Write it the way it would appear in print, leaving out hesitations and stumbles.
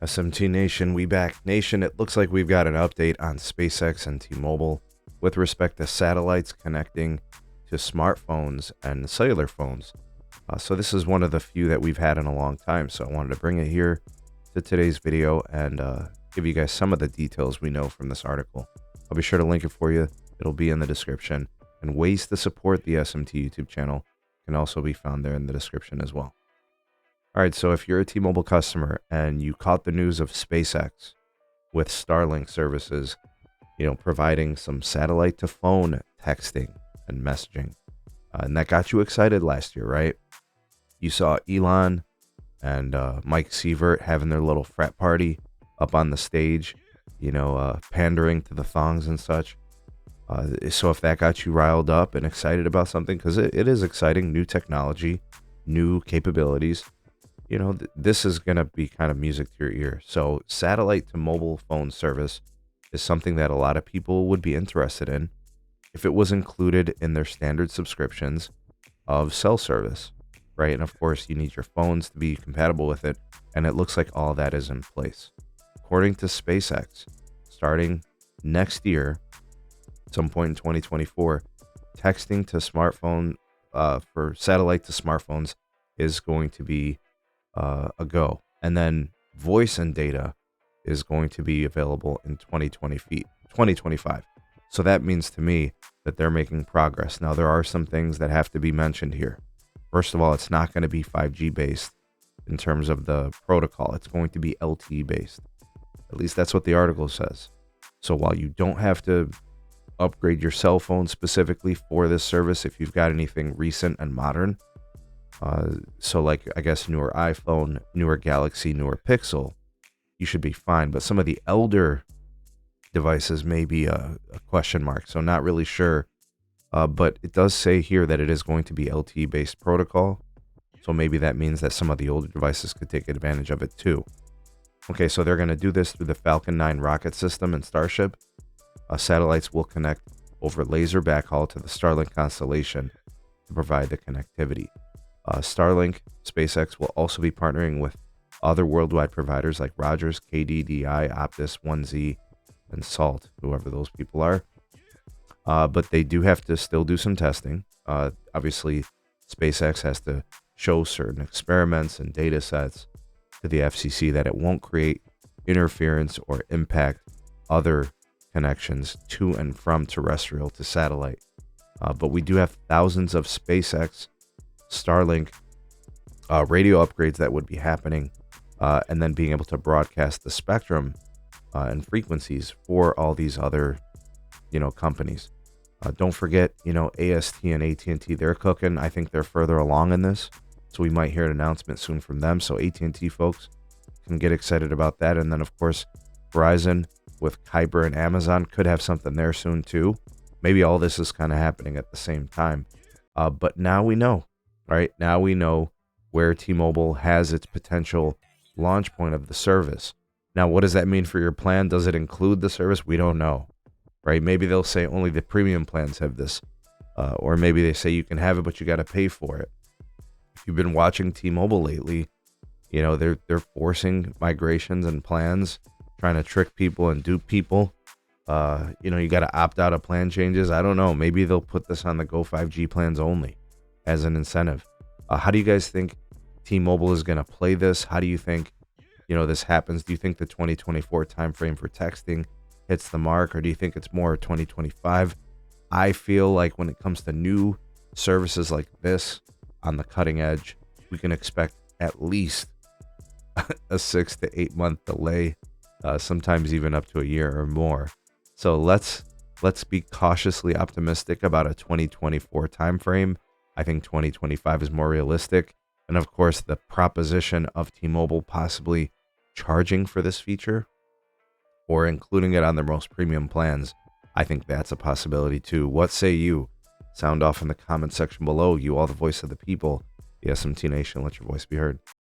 SMT Nation, we back. Nation, it looks like we've got an update on SpaceX and T-Mobile with respect to satellites connecting to smartphones and cellular phones. So this is one of the few that we've had in a long time, so I wanted to bring it here to today's video and give you guys some of the details we know from this article. I'll be sure to link it for you. It'll be in the description. And ways to support the SMT YouTube channel can also be found there in the description as well. All right, so if you're a T-Mobile customer and you caught the news of SpaceX with Starlink services, providing some satellite to phone texting and messaging, and that got you excited last year, right? You saw Elon and Mike Sievert having their little frat party up on the stage, pandering to the thongs and such. So if that got you riled up and excited about something, because it is exciting, new technology, new capabilities, this is going to be kind of music to your ear. So satellite to mobile phone service is something that a lot of people would be interested in if it was included in their standard subscriptions of cell service, right? And of course, you need your phones to be compatible with it. And it looks like all that is in place. According to SpaceX, starting next year, some point in 2024, texting to smartphone for satellite to smartphones is going to be a go. And then voice and data is going to be available in 2025. So that means to me that they're making progress. Now, there are some things that have to be mentioned here. First of all, it's not going to be 5G based in terms of the protocol. It's going to be LTE based. At least that's what the article says. So while you don't have to upgrade your cell phone specifically for this service if you've got anything recent and modern, so like I guess newer iPhone, newer Galaxy, newer Pixel, you should be fine. But some of the elder devices may be a question mark, so not really sure. But it does say here that it is going to be LTE based protocol, so maybe that means that some of the older devices could take advantage of it too. Okay, so they're going to do this through the Falcon 9 rocket system and Starship. Satellites will connect over laser backhaul to the Starlink constellation to provide the connectivity. Starlink, SpaceX will also be partnering with other worldwide providers like Rogers, KDDI, Optus, 1Z, and Salt, whoever those people are. But they do have to still do some testing. Obviously, SpaceX has to show certain experiments and data sets to the FCC that it won't create interference or impact other connections to and from terrestrial to satellite. But we do have thousands of SpaceX Starlink radio upgrades that would be happening, and then being able to broadcast the spectrum and frequencies for all these other companies. Don't forget, AST and AT&T, they're cooking. I think they're further along in this, so we might hear an announcement soon from them. So AT&T folks can get excited about that. And then of course Verizon with Kuiper and Amazon could have something there soon too. Maybe all this is kind of happening at the same time. But now we know, right? Now we know where T-Mobile has its potential launch point of the service. Now, what does that mean for your plan? Does it include the service? We don't know, right? Maybe they'll say only the premium plans have this. Or maybe they say you can have it, but you got to pay for it. If you've been watching T-Mobile lately, they're forcing migrations and plans, trying to trick people and dupe people. You got to opt out of plan changes. I don't know. Maybe they'll put this on the Go 5G plans only as an incentive. How do you guys think T-Mobile is going to play this? How do you think, this happens? Do you think the 2024 timeframe for texting hits the mark, or do you think it's more 2025? I feel like when it comes to new services like this on the cutting edge, we can expect at least a 6 to 8 month delay, sometimes even up to a year or more. So let's be cautiously optimistic about a 2024 timeframe. I think 2025 is more realistic. And of course, the proposition of T-Mobile possibly charging for this feature or including it on their most premium plans, I think that's a possibility too. What say you? Sound off in the comment section below. You are the voice of the people. The SMT Nation, let your voice be heard.